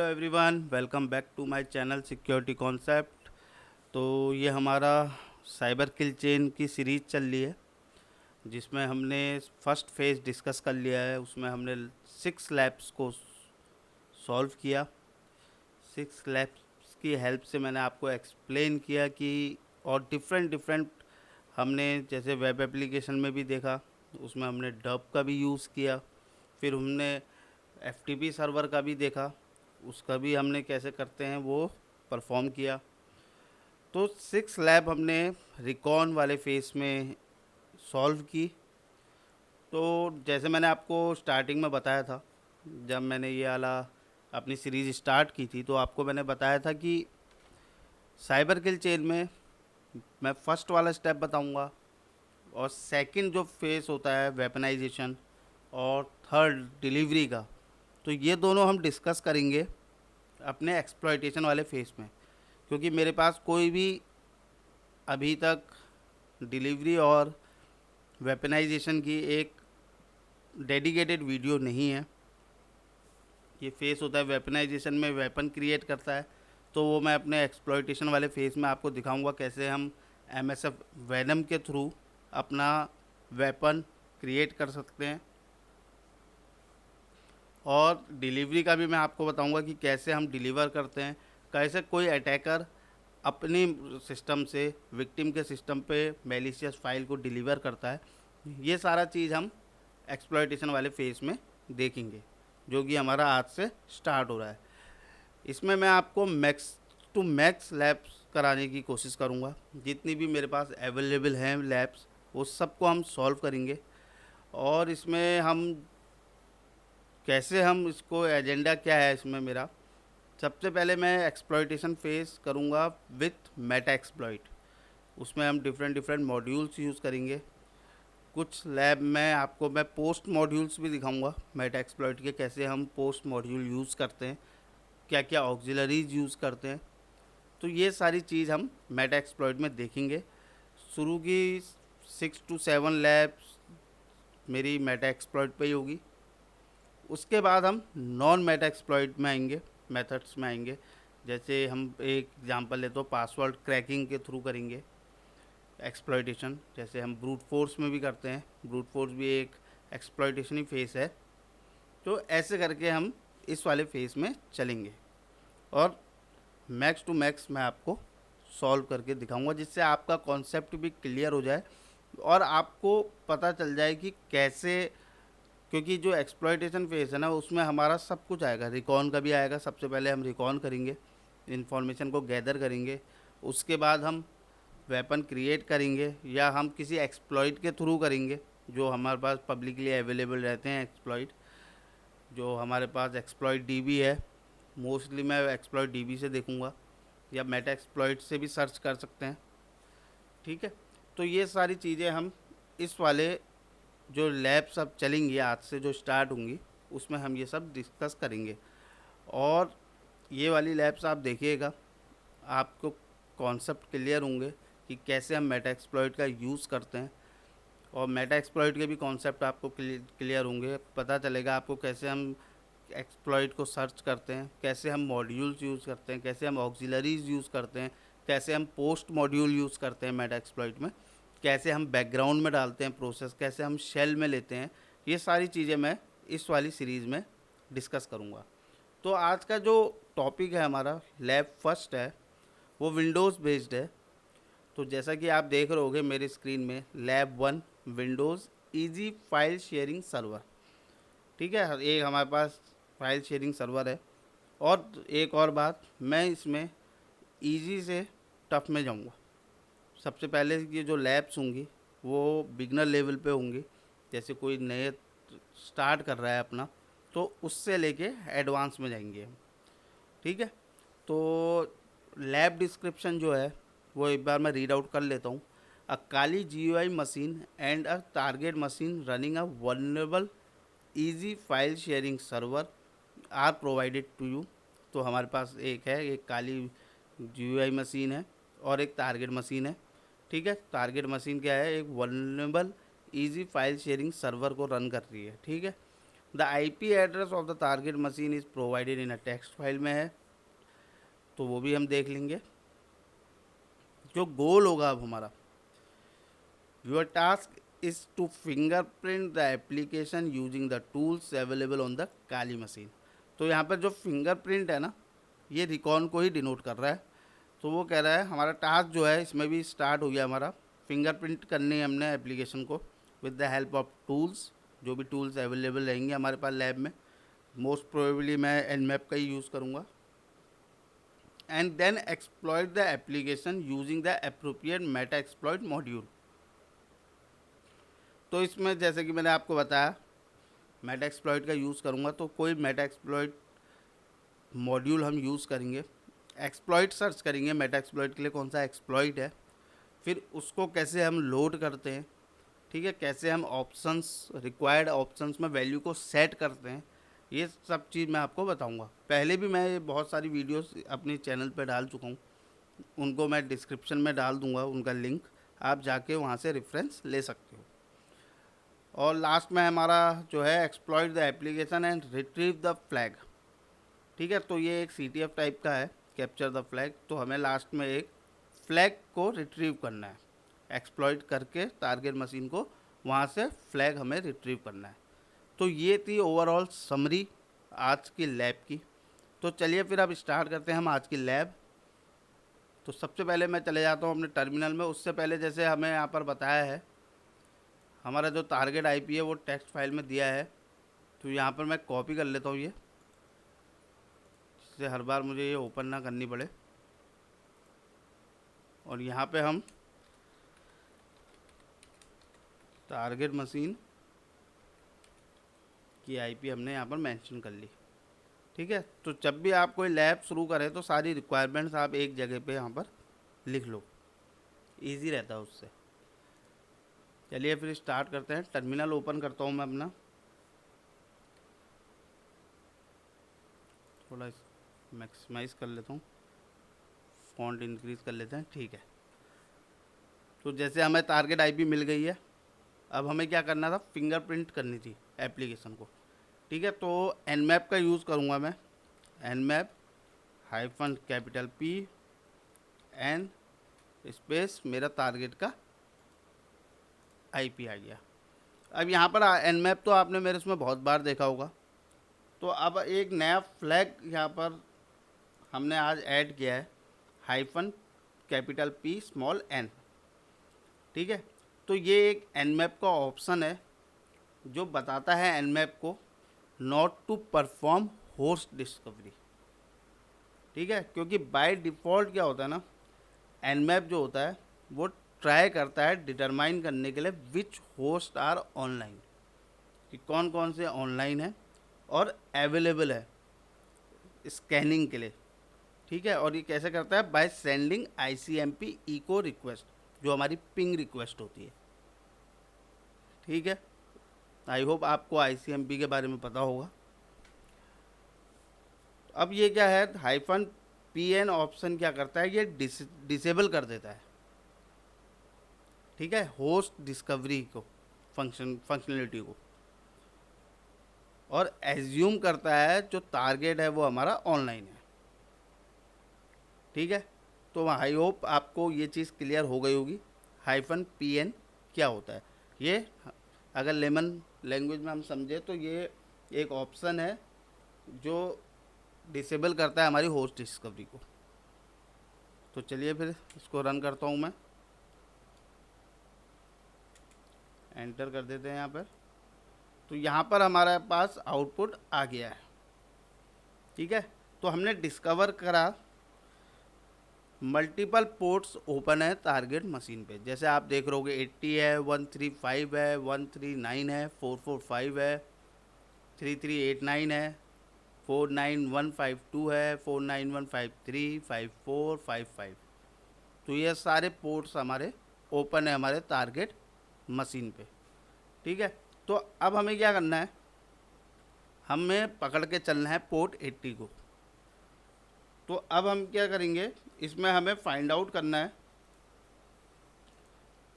Everyone, welcome back to my channel security concept. तो ये हमारा साइबर किल चेन की सीरीज़ चल रही है, जिसमें हमने फर्स्ट फेज़ डिस्कस कर लिया है। उसमें हमने 6 लैब्स को सॉल्व किया। 6 लैब्स की हेल्प से मैंने आपको एक्सप्लेन किया कि और डिफरेंट डिफरेंट हमने जैसे वेब एप्लीकेशन में भी देखा, उसमें हमने डब का भी यूज़ किया। फिर हमने एफटीपी सर्वर का भी देखा, उसका भी हमने कैसे करते हैं वो परफॉर्म किया। तो 6 लैब हमने रिकॉन वाले फेस में सॉल्व की। तो जैसे मैंने आपको स्टार्टिंग में बताया था, जब मैंने ये वाला अपनी सीरीज़ स्टार्ट की थी, तो आपको मैंने बताया था कि साइबर किल चेन में मैं फर्स्ट वाला स्टेप बताऊंगा, और सेकंड जो फेस होता है वेपनाइजेशन, और थर्ड डिलीवरी का। तो ये दोनों हम डिस्कस करेंगे अपने एक्सप्लॉयटेशन वाले फेस में, क्योंकि मेरे पास कोई भी अभी तक डिलीवरी और वेपनाइजेशन की एक डेडिकेटेड वीडियो नहीं है। ये फेस होता है वेपनाइजेशन में, वेपन क्रिएट करता है, तो वो मैं अपने एक्सप्लॉयटेशन वाले फेस में आपको दिखाऊंगा कैसे हम एमएसएफ वैनम के थ्रू अपना वेपन क्रिएट कर सकते हैं। और डिलीवरी का भी मैं आपको बताऊंगा कि कैसे हम डिलीवर करते हैं, कैसे कोई अटैकर अपनी सिस्टम से विक्टिम के सिस्टम पे मेलिशियस फाइल को डिलीवर करता है। ये सारा चीज़ हम एक्सप्लॉयटेशन वाले फेस में देखेंगे, जो कि हमारा आज से स्टार्ट हो रहा है। इसमें मैं आपको मैक्स टू मैक्स लैब्स कराने की कोशिश करूँगा। जितनी भी मेरे पास अवेलेबल हैं लैब्स, वो सबको हम सॉल्व करेंगे। और इसमें हम कैसे हम इसको, एजेंडा क्या है इसमें मेरा, सबसे पहले मैं एक्सप्लॉयटेशन फेस करूँगा विथ मेटा एक्सप्लॉइट। उसमें हम डिफरेंट डिफरेंट मॉड्यूल्स यूज़ करेंगे। कुछ लैब में आपको मैं पोस्ट मॉड्यूल्स भी दिखाऊंगा मेटा एक्सप्लॉइट के, कैसे हम पोस्ट मॉड्यूल यूज़ करते हैं, क्या क्या ऑक्सिलरीज यूज़ करते हैं। तो ये सारी चीज़ हम मेटा एक्सप्लॉइट में देखेंगे। शुरू की 6 to 7 लैब्स मेरी मेटा एक्सप्लॉइट पे ही होगी। उसके बाद हम नॉन मेटा एक्सप्लॉइट में आएंगे, मेथड्स में आएंगे। जैसे हम एक एग्जांपल ले तो पासवर्ड क्रैकिंग के थ्रू करेंगे एक्सप्लॉइटेशन, जैसे हम ब्रूट फोर्स में भी करते हैं। ब्रूट फोर्स भी एक एक्सप्लॉइटेशन ही फेस है। तो ऐसे करके हम इस वाले फेस में चलेंगे, और मैक्स टू मैक्स मैं आपको सॉल्व करके दिखाऊंगा, जिससे आपका कॉन्सेप्ट भी क्लियर हो जाए और आपको पता चल जाए कि कैसे। क्योंकि जो एक्सप्लॉयटेशन फेस है ना, उसमें हमारा सब कुछ आएगा, रिकॉन का भी आएगा। सबसे पहले हम रिकॉन करेंगे, इन्फॉर्मेशन को गैदर करेंगे। उसके बाद हम वेपन क्रिएट करेंगे, या हम किसी एक्सप्लॉइट के थ्रू करेंगे जो हमारे पास पब्लिकली अवेलेबल रहते हैं एक्सप्लॉइट। जो हमारे पास एक्सप्लॉइट डीबी है, मोस्टली मैं एक्सप्लॉइट डीबी से देखूंगा, या मेटा एक्सप्लॉइट से भी सर्च कर सकते हैं। ठीक है, तो ये सारी चीज़ें हम इस वाले जो लैब्स अब चलेंगी आज से, जो स्टार्ट होंगी, उसमें हम ये सब डिस्कस करेंगे। और ये वाली लैब्स आप देखिएगा, आपको कॉन्सेप्ट क्लियर होंगे कि कैसे हम मेटा एक्सप्लॉइट का यूज़ करते हैं। और मेटा एक्सप्लॉइट के भी कॉन्सेप्ट आपको क्लियर होंगे, पता चलेगा आपको कैसे हम एक्सप्लॉइट को सर्च करते हैं, कैसे हम मॉड्यूल्स यूज़ करते हैं, कैसे हम ऑक्सिलरीज यूज़ करते हैं, कैसे हम पोस्ट मॉड्यूल यूज़ करते हैं मेटा एक्सप्लॉइट में, कैसे हम बैकग्राउंड में डालते हैं प्रोसेस, कैसे हम शेल में लेते हैं। ये सारी चीज़ें मैं इस वाली सीरीज़ में डिस्कस करूँगा। तो आज का जो टॉपिक है हमारा, लैब फर्स्ट है, वो विंडोज़ बेस्ड है। तो जैसा कि आप देख रहे होगे मेरी स्क्रीन में, lab 1 Windows easy file sharing server. ठीक है, एक हमारे पास फाइल शेयरिंग सर्वर है। और एक और बात, मैं इसमें इजी से टफ में जाऊंगा। सबसे पहले ये जो लैब्स होंगी वो बिगनर लेवल पे होंगी, जैसे कोई नए स्टार्ट कर रहा है अपना, तो उससे लेके एडवांस में जाएंगे हम। ठीक है, तो लैब डिस्क्रिप्शन जो है वो एक बार मैं रीड आउट कर लेता हूँ। A Kali GUI machine and a target machine running a vulnerable easy file sharing server are provided to you. तो हमारे पास एक है, एक काली GUI मशीन है और एक टारगेट मशीन है। ठीक है, टारगेट मशीन क्या है, एक vulnerable easy file sharing server को रन कर रही है। ठीक है, the IP address of the target machine is provided in a text file में है, तो वो भी हम देख लेंगे। जो गोल होगा अब हमारा, your task is to fingerprint the application using the tools available on the Kali machine. तो यहाँ पर जो फिंगरप्रिंट है ना, ये रिकॉन को ही डिनोट कर रहा है। तो वो कह रहा है हमारा टास्क जो है इसमें भी स्टार्ट हो गया हमारा, फिंगरप्रिंट करनी है हमने एप्लीकेशन को with the help of tools, जो भी टूल्स अवेलेबल रहेंगे हमारे पास लैब में। मोस्ट प्रोबेबली मैं एनमैप का ही यूज़ करूँगा। And then exploit the application using the appropriate meta exploit module. तो इसमें जैसे कि मैंने आपको बताया मेटा एक्सप्लॉइट का यूज़ करूँगा, तो कोई मेटा एक्सप्लॉइट मॉड्यूल हम यूज़ करेंगे, एक्सप्लॉइट सर्च करेंगे मेटा एक्सप्लॉइट के लिए कौन सा एक्सप्लॉइट है, फिर उसको कैसे हम लोड करते हैं, ठीक है, कैसे हम ऑप्शंस, रिक्वायर्ड ऑप्शंस में वैल्यू को सेट करते हैं, ये सब चीज़ मैं आपको बताऊंगा। पहले भी मैं ये बहुत सारी वीडियोस अपने चैनल पे डाल चुका हूँ, उनको मैं डिस्क्रिप्शन में डाल दूंगा उनका लिंक, आप जाके वहाँ से रेफरेंस ले सकते हो। और लास्ट में हमारा जो है exploit the application and retrieve the flag, ठीक है, तो ये एक CTF टाइप का है, कैप्चर द फ्लैग। तो हमें लास्ट में एक फ्लैग को रिट्रीव करना है, एक्सप्लॉइट करके टारगेट मशीन को वहाँ से फ्लैग हमें रिट्रीव करना है। तो ये थी ओवरऑल समरी आज की लैब की। तो चलिए फिर अब स्टार्ट करते हैं हम आज की लैब। तो सबसे पहले मैं चले जाता हूँ अपने टर्मिनल में। उससे पहले जैसे हमें यहाँ पर बताया है हमारा जो टारगेट IP है वो टेक्स्ट फाइल में दिया है, तो यहाँ पर मैं कॉपी कर लेता हूँ ये, जिससे हर बार मुझे ये ओपन ना करनी पड़े। और यहाँ पे हम टारगेट मशीन की IP हमने यहाँ पर मेंशन कर ली, ठीक है। तो जब भी आप कोई लैब शुरू करें तो सारी रिक्वायरमेंट्स आप एक जगह पे यहाँ पर लिख लो, इजी रहता है उससे। चलिए फिर स्टार्ट करते हैं। टर्मिनल ओपन करता हूँ मैं अपना, थोड़ा मैक्सिमाइज कर लेता हूँ, फॉन्ट इंक्रीज कर लेते हैं, ठीक है। तो जैसे हमें टारगेट IP मिल गई है, अब हमें क्या करना था, फिंगरप्रिंट करनी थी एप्लीकेशन को, ठीक है। तो एनमैप का यूज़ करूँगा मैं, एनमैप -P एन स्पेस मेरा टारगेट का IP आ गया। अब यहाँ पर एनमैप तो आपने मेरे उसमें बहुत बार देखा होगा। तो अब एक नया फ्लैग यहाँ पर हमने आज ऐड किया है, -P n, ठीक है। तो ये एक एनमैप का ऑप्शन है जो बताता है एनमैप को not to perform host discovery, ठीक है। क्योंकि बाय डिफ़ॉल्ट क्या होता है ना, एनमैप जो होता है वो ट्राई करता है डिटरमाइन करने के लिए विच होस्ट आर ऑनलाइन, कि कौन कौन से ऑनलाइन है और अवेलेबल है स्कैनिंग के लिए, ठीक है। और ये कैसे करता है, by sending ICMP echo request, जो हमारी पिंग रिक्वेस्ट होती है, ठीक है। आई होप आपको ICMP के बारे में पता होगा। अब ये क्या है, -PN ऑप्शन क्या करता है, ये डिसेबल कर देता है, ठीक है, होस्ट डिस्कवरी को, फंक्शनलिटी को, और एज्यूम करता है जो टारगेट है वो हमारा ऑनलाइन है, ठीक है। तो आई होप आपको ये चीज़ क्लियर हो गई होगी -PN क्या होता है। ये अगर लेमन लैंग्वेज में हम समझे तो ये एक ऑप्शन है जो डिसेबल करता है हमारी होस्ट डिस्कवरी को। तो चलिए फिर इसको रन करता हूँ मैं, एंटर कर देते हैं यहाँ पर। तो यहाँ पर हमारे पास आउटपुट आ गया है, ठीक है। तो हमने डिस्कवर करा मल्टीपल पोर्ट्स ओपन है टारगेट मशीन पे, जैसे आप देख रहे होगे 80 है, 135 है, 139 है, 445 है, 3389 है, 49152 है, 49153, 5455। तो ये सारे पोर्ट्स हमारे ओपन है हमारे टारगेट मशीन पे, ठीक है। तो अब हमें क्या करना है, हमें पकड़ के चलना है पोर्ट 80 को। तो अब हम क्या करेंगे, इसमें हमें फाइंड आउट करना है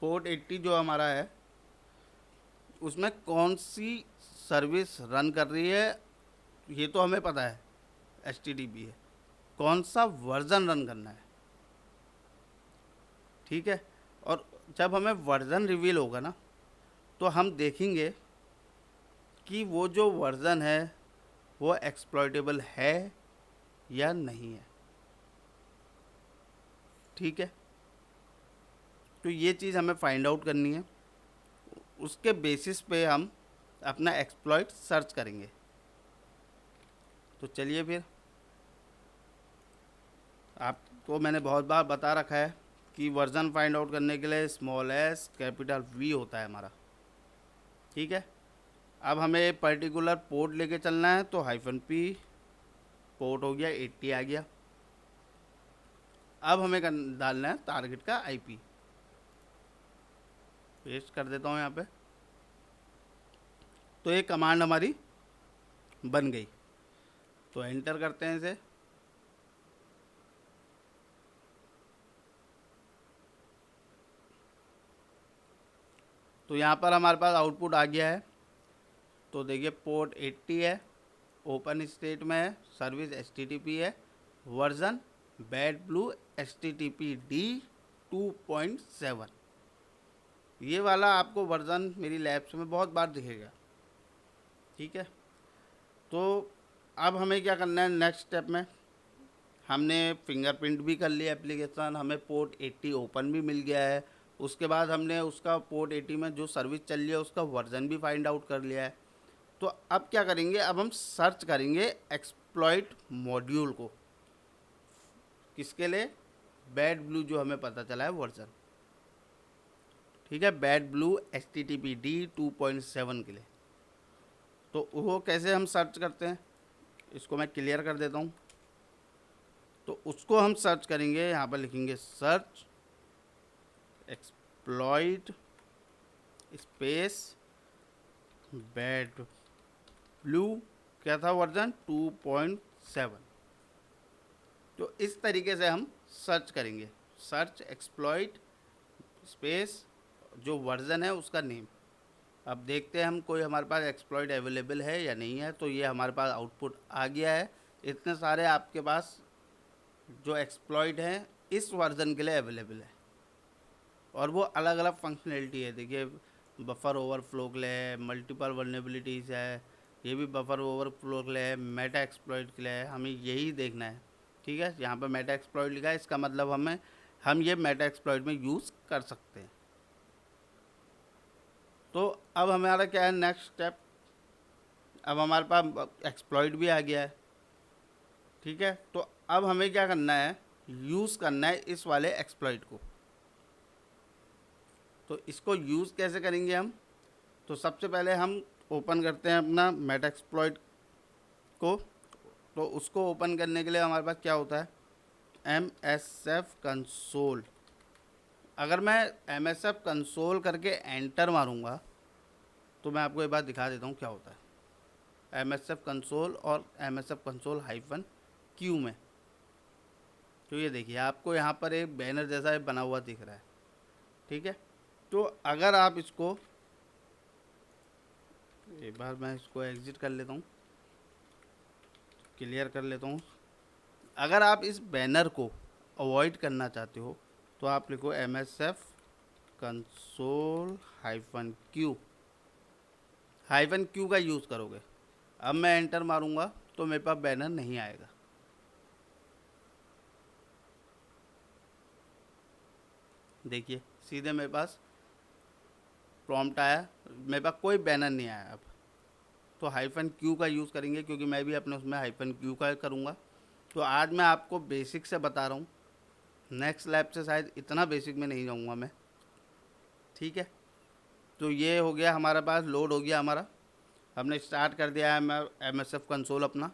पोर्ट 80 जो हमारा है उसमें कौन सी सर्विस रन कर रही है ये तो हमें पता है, HTTP है, कौन सा वर्जन रन करना है, ठीक है। और जब हमें वर्जन रिवील होगा ना, तो हम देखेंगे कि वो जो वर्जन है वो एक्सप्लॉइटेबल है या नहीं है, ठीक है। तो ये चीज़ हमें फाइंड आउट करनी है, उसके बेसिस पे हम अपना एक्सप्लॉइट सर्च करेंगे। तो चलिए फिर, आपको मैंने बहुत बार बता रखा है कि वर्जन फाइंड आउट करने के लिए स्मॉल एस कैपिटल वी होता है हमारा, ठीक है। अब हमें पर्टिकुलर पोर्ट लेके चलना है, तो -P पोर्ट हो गया, 80 आ गया। अब हमें डालना है टारगेट का IP, पेस्ट कर देता हूँ यहाँ पे। तो ये कमांड हमारी बन गई, तो एंटर करते हैं इसे। तो यहाँ पर हमारे पास आउटपुट आ गया है। तो देखिए पोर्ट 80 है, ओपन स्टेट में है, सर्विस HTTP है, वर्जन बैड ब्लू HTTPD 2.7। ये वाला आपको वर्जन मेरी लैब्स में बहुत बार दिखेगा, ठीक है। तो अब हमें क्या करना है, नेक्स्ट स्टेप में हमने फिंगरप्रिंट भी कर लिया एप्लीकेशन, हमें पोर्ट 80 ओपन भी मिल गया है। उसके बाद हमने उसका पोर्ट 80 में जो सर्विस चल रही है उसका वर्जन भी फाइंड आउट कर लिया है। तो अब क्या करेंगे, अब हम सर्च करेंगे एक्सप्लॉइट मॉड्यूल को, किसके लिए, बैड ब्लू जो हमें पता चला है वर्जन, ठीक है, बैड ब्लू HTTPD 2.7 के लिए। तो वो कैसे हम सर्च करते हैं, इसको मैं क्लियर कर देता हूँ। तो उसको हम सर्च करेंगे, यहाँ पर लिखेंगे search exploit space bad blue, क्या था वर्जन 2.7। तो इस तरीके से हम सर्च करेंगे, सर्च एक्सप्लॉइट स्पेस जो वर्जन है उसका नेम। अब देखते हैं हम कोई हमारे पास एक्सप्लॉइट अवेलेबल है या नहीं है। तो ये हमारे पास आउटपुट आ गया है, इतने सारे आपके पास जो एक्सप्लॉइट हैं इस वर्जन के लिए अवेलेबल है, और वो अलग अलग फंक्शनैलिटी है। देखिए बफर ओवरफ्लो के लिए है, मल्टीपल वल्नरेबिलिटीज़ है, ये भी बफर ओवरफ्लो के लिए है, मेटा एक्सप्लॉइट के लिए है, हमें यही देखना है, ठीक है। यहाँ पर मेटा एक्सप्लॉइट लिखा है, इसका मतलब हम ये मेटा एक्सप्लॉइट में यूज़ कर सकते हैं। तो अब हमारा क्या है नेक्स्ट स्टेप, अब हमारे पास एक्सप्लॉइट भी आ गया है, ठीक है। तो अब हमें क्या करना है, यूज़ करना है इस वाले एक्सप्लॉइट को। तो इसको यूज़ कैसे करेंगे हम, तो सबसे पहले हम ओपन करते हैं अपना मेटा एक्सप्लॉइट को। तो उसको ओपन करने के लिए हमारे पास क्या होता है, MSF कंसोल। अगर मैं MSF कंसोल करके एंटर मारूंगा तो मैं आपको एक बात दिखा देता हूँ क्या होता है MSF कंसोल और MSF कंसोल -Q में। तो ये देखिए आपको यहाँ पर एक बैनर जैसा बना हुआ दिख रहा है, ठीक है। तो अगर आप इसको, एक बार मैं इसको एग्जिट कर लेता हूँ, क्लियर कर लेता हूँ। अगर आप इस बैनर को अवॉइड करना चाहते हो तो आप लिखो MSF कंसोल -Q का यूज़ करोगे। अब मैं एंटर मारूंगा तो मेरे पास बैनर नहीं आएगा, देखिए सीधे मेरे पास प्रॉम्प्ट आया, मेरे पास कोई बैनर नहीं आया। अब तो -Q का यूज़ करेंगे, क्योंकि मैं भी अपने उसमें -Q का करूँगा। तो आज मैं आपको बेसिक से बता रहा हूँ, नेक्स्ट लैब से शायद इतना बेसिक में नहीं जाऊँगा मैं, ठीक है। तो ये हो गया हमारे पास, लोड हो गया हमारा, हमने स्टार्ट कर दिया है MSF कंसोल अपना।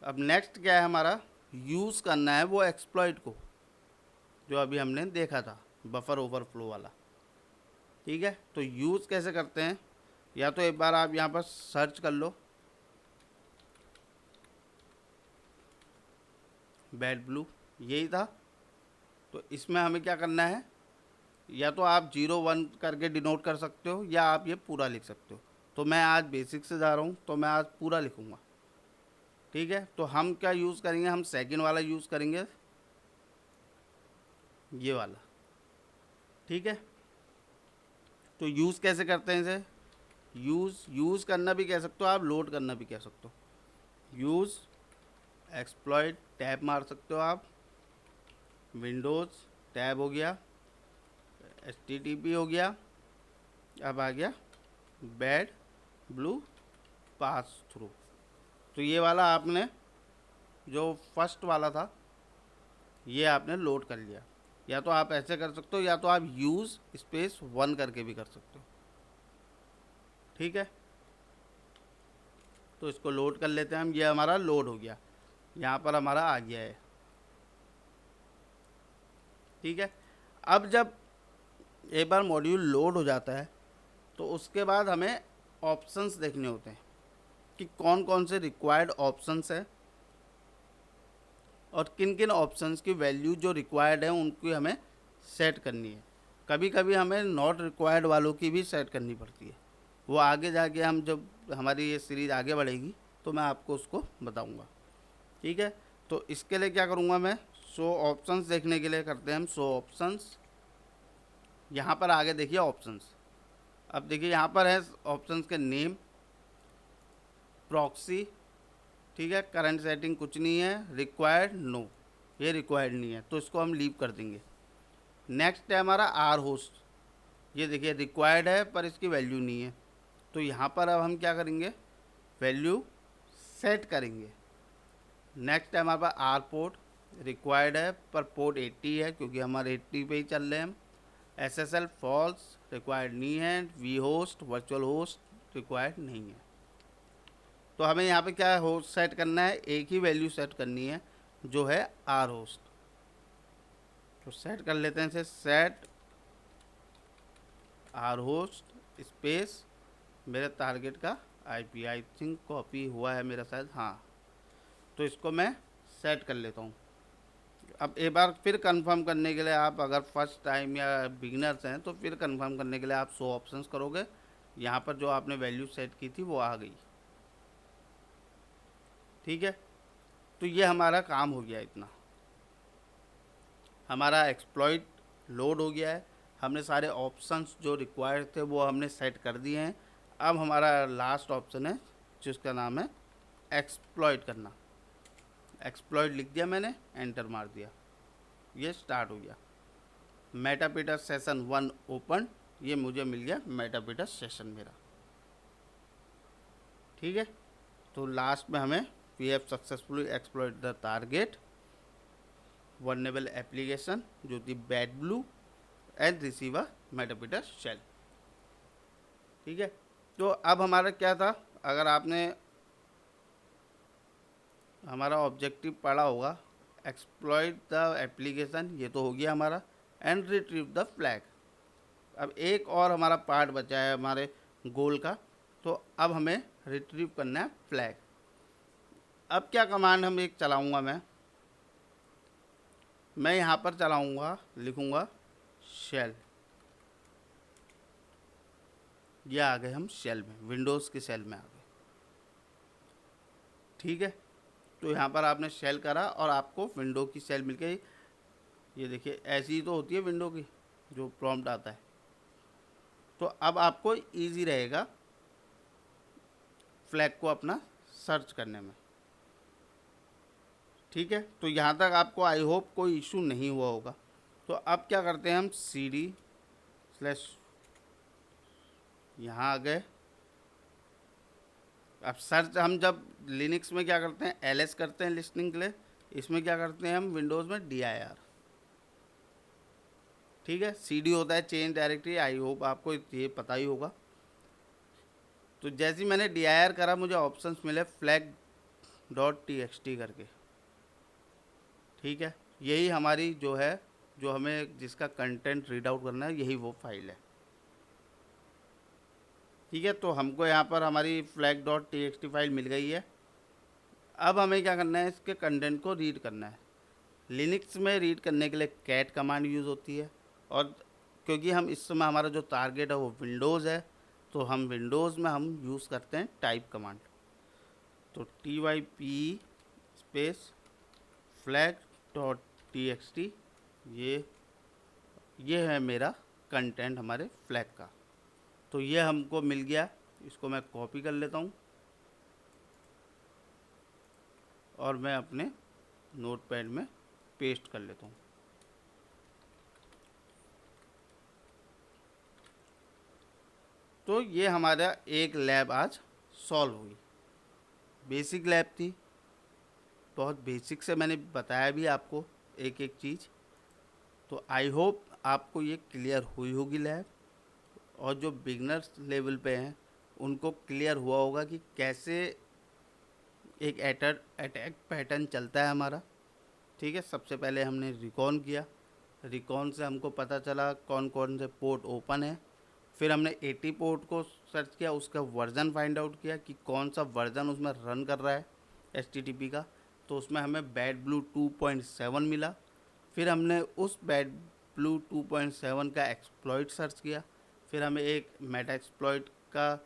अब नेक्स्ट क्या है हमारा, यूज़ करना है वो एक्सप्लॉइट को जो अभी हमने देखा था, बफर ओवरफ्लो वाला, ठीक है। तो यूज़ कैसे करते हैं, या तो एक बार आप यहाँ पर सर्च कर लो बैड ब्लू, यही था। तो इसमें हमें क्या करना है, या तो आप 01 करके डिनोट कर सकते हो या आप ये पूरा लिख सकते हो। तो मैं आज बेसिक से जा रहा हूँ, तो मैं आज पूरा लिखूँगा। ठीक है, तो हम क्या यूज़ करेंगे, हम सेकंड वाला यूज़ करेंगे, ये वाला। ठीक है, तो यूज़ कैसे करते हैं इसे, यूज़ करना भी कह सकते हो आप, लोड करना भी कह सकते हो। यूज़ एक्सप्लॉइट टैब मार सकते हो आप, विंडोज़ टैब हो गया, HTTP हो गया, अब आ गया बैड ब्लू पास थ्रू। तो ये वाला आपने जो फर्स्ट वाला था ये आपने लोड कर लिया। या तो आप ऐसे कर सकते हो, या तो आप यूज़ स्पेस 1 करके भी कर सकते हो। ठीक है, तो इसको लोड कर लेते हैं हम। ये हमारा लोड हो गया, यहाँ पर हमारा आ गया है। ठीक है, अब जब एक बार मॉड्यूल लोड हो जाता है तो उसके बाद हमें ऑप्शंस देखने होते हैं कि कौन कौन से रिक्वायर्ड ऑप्शंस है और किन किन ऑप्शंस की वैल्यू जो रिक्वायर्ड है उनकी हमें सेट करनी है। कभी कभी हमें नॉट रिक्वायर्ड वालों की भी सेट करनी पड़ती है। वो आगे जाके हम जब हमारी ये सीरीज़ आगे बढ़ेगी तो मैं आपको उसको बताऊंगा। ठीक है, तो इसके लिए क्या करूंगा मैं, शो ऑप्शंस देखने के लिए करते हैं हम शो ऑप्शंस। यहाँ पर आगे देखिए ऑप्शंस। अब देखिए यहाँ पर है ऑप्शंस के नेम, प्रॉक्सी। ठीक है, करंट सेटिंग कुछ नहीं है, रिक्वायर्ड नो, ये रिक्वायर्ड नहीं है तो इसको हम लीव कर देंगे। नेक्स्ट है हमारा आर होस्ट। ये देखिए रिक्वायर्ड है पर इसकी वैल्यू नहीं है, तो यहाँ पर अब हम क्या करेंगे, वैल्यू सेट करेंगे। नेक्स्ट है हमारे पास आर पोर्ट, रिक्वायर्ड है पर पोर्ट 80 है क्योंकि हमारे 80 पे ही चल रहे हैं हम। SSL फॉल्स, रिक्वायर्ड नहीं है। V host virtual host required नहीं है। तो हमें यहाँ पे क्या होस्ट सेट करना है, एक ही वैल्यू सेट करनी है जो है आर होस्ट। तो सेट कर लेते हैं इसे, सेट आर होस्ट स्पेस मेरे टारगेट का IP, आई थिंक कॉपी हुआ है मेरा शायद, हाँ। तो इसको मैं सेट कर लेता हूँ। अब एक बार फिर कंफर्म करने के लिए, आप अगर फर्स्ट टाइम या बिगिनर्स हैं तो फिर कंफर्म करने के लिए आप शो ऑप्शंस करोगे। यहाँ पर जो आपने वैल्यू सेट की थी वो आ गई। ठीक है, तो ये हमारा काम हो गया इतना। हमारा एक्सप्लॉइट लोड हो गया है, हमने सारे ऑप्शंस जो रिक्वायर्ड थे वो हमने सेट कर दिए हैं। अब हमारा लास्ट ऑप्शन है जिसका नाम है एक्सप्लॉइट करना। एक्सप्लॉइट लिख दिया मैंने, एंटर मार दिया, ये स्टार्ट हो गया। मेटापीटर सेशन 1 ओपन, ये मुझे मिल गया मेटापीटर सेशन मेरा। ठीक है, तो लास्ट में हमें we have successfully exploit the target vulnerable application जो थी bad blue and receive a meterpreter shell. ठीक है, तो अब हमारा क्या था, अगर आपने हमारा ऑब्जेक्टिव पढ़ा होगा, एक्सप्लॉइट द एप्लीकेशन, ये तो हो गया हमारा, एंड रिट्रीव द फ्लैग। अब एक और हमारा पार्ट बचा है हमारे गोल का, तो अब हमें रिट्रीव करना है फ्लैग। अब क्या कमांड हम एक चलाऊंगा, मैं यहाँ पर चलाऊंगा, लिखूंगा शेल। ये आ गए हम शेल में, विंडोज़ के शेल में आ गए। ठीक है, तो यहाँ पर आपने शेल करा और आपको विंडो की शेल मिल गई। ये देखिए ऐसी ही तो होती है विंडो की जो प्रॉम्प्ट आता है। तो अब आपको इजी रहेगा फ्लैग को अपना सर्च करने में। ठीक है, तो यहाँ तक आपको आई होप कोई इशू नहीं हुआ होगा। तो अब क्या करते हैं हम, CD/, यहाँ आ गए। अब सर्च हम जब लिनक्स में क्या करते हैं, LS करते हैं लिस्टिंग के लिए, इसमें क्या करते हैं हम विंडोज़ में DIR। ठीक है, CD होता है चेंज डायरेक्टरी, आई होप आपको ये पता ही होगा। तो जैसे ही मैंने DIR करा मुझे ऑप्शंस मिले flag.txt करके। ठीक है, यही हमारी जो है, जो हमें जिसका कंटेंट रीड आउट करना है, यही वो फाइल है। ठीक है, तो हमको यहाँ पर हमारी flag.txt फाइल मिल गई है। अब हमें क्या करना है, इसके कंटेंट को रीड करना है। लिनक्स में रीड करने के लिए कैट कमांड यूज़ होती है, और क्योंकि हम इस समय हमारा जो टारगेट है वो विंडोज़ है, तो हम विंडोज़ में हम यूज़ करते हैं टाइप कमांड। तो type स्पेस flag.txt, ये है मेरा कंटेंट हमारे फ्लैग का। तो ये हमको मिल गया, इसको मैं कॉपी कर लेता हूँ और मैं अपने नोटपैड में पेस्ट कर लेता हूँ। तो ये हमारा एक लैब आज सॉल्व हुई। बेसिक लैब थी, बहुत बेसिक से मैंने बताया भी आपको एक एक चीज़। तो आई होप आपको ये क्लियर हुई होगी लैब, और जो बिगनर्स लेवल पे हैं उनको क्लियर हुआ होगा कि कैसे एक अटैक पैटर्न चलता है हमारा। ठीक है, सबसे पहले हमने रिकॉन किया, रिकॉन से हमको पता चला कौन कौन से पोर्ट ओपन है। फिर हमने 80 पोर्ट को सर्च किया, उसका वर्जन फाइंड आउट किया कि कौन सा वर्जन उसमें रन कर रहा है HTTP का। तो उसमें हमें बैड ब्लू 2.7 मिला। फिर हमने उस बैड ब्लू 2.7 का एक्सप्लॉइट सर्च किया। फिर हमें एक मेटा एक्सप्लॉइट का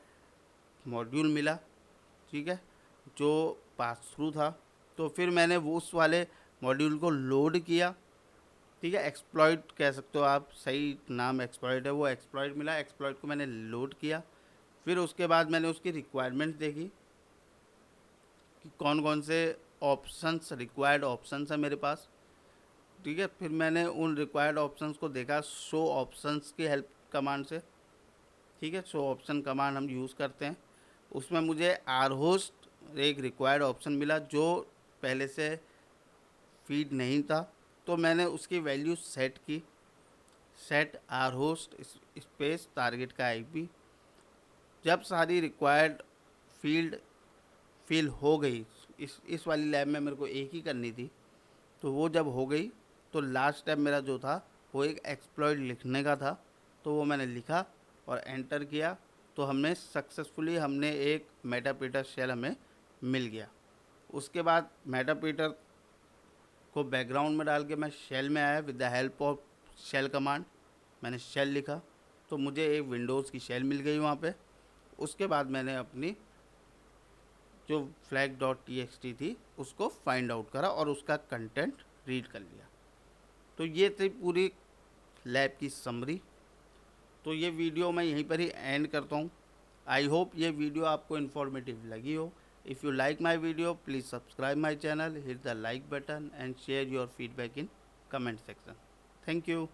मॉड्यूल मिला, ठीक है, जो पास थ्रू था। तो फिर मैंने वो उस वाले मॉड्यूल को लोड किया। ठीक है, एक्सप्लॉइट कह सकते हो आप, सही नाम एक्सप्लॉइट है, वो एक्सप्लॉइट मिला, एक्सप्लॉइट को मैंने लोड किया। फिर उसके बाद मैंने उसकी रिक्वायरमेंट देखी कि कौन कौन से ऑप्शंस, रिक्वायर्ड ऑप्शंस है मेरे पास। ठीक है, फिर मैंने उन रिक्वायर्ड ऑप्शंस को देखा शो ऑप्शंस की हेल्प कमांड से। ठीक है, शो ऑप्शन कमांड हम यूज़ करते हैं। उसमें मुझे आर होस्ट एक रिक्वायर्ड ऑप्शन मिला जो पहले से फीड नहीं था। तो मैंने उसकी वैल्यू सेट की, set R host space target का IP। जब सारी रिक्वायर्ड फील्ड फिल हो गई, इस वाली लैब में मेरे को एक ही करनी थी, तो वो जब हो गई तो लास्ट स्टेप मेरा जो था वो एक एक्सप्लॉइट लिखने का था। तो वो मैंने लिखा और एंटर किया। तो हमने सक्सेसफुली हमने एक मेटापीटर शेल हमें मिल गया। उसके बाद मेटापीटर को बैकग्राउंड में डाल के मैं शेल में आया with the help of shell command. मैंने शेल लिखा तो मुझे एक विंडोज़ की शेल मिल गई वहाँ पे। उसके बाद मैंने अपनी जो flag.txt थी उसको फाइंड आउट करा और उसका कंटेंट रीड कर लिया। तो ये थी पूरी लैब की समरी। तो ये वीडियो मैं यहीं पर ही एंड करता हूँ। आई होप ये वीडियो आपको इन्फॉर्मेटिव लगी हो। If you like my video please subscribe my channel, hit the like button and share your feedback in comment section. Thank you.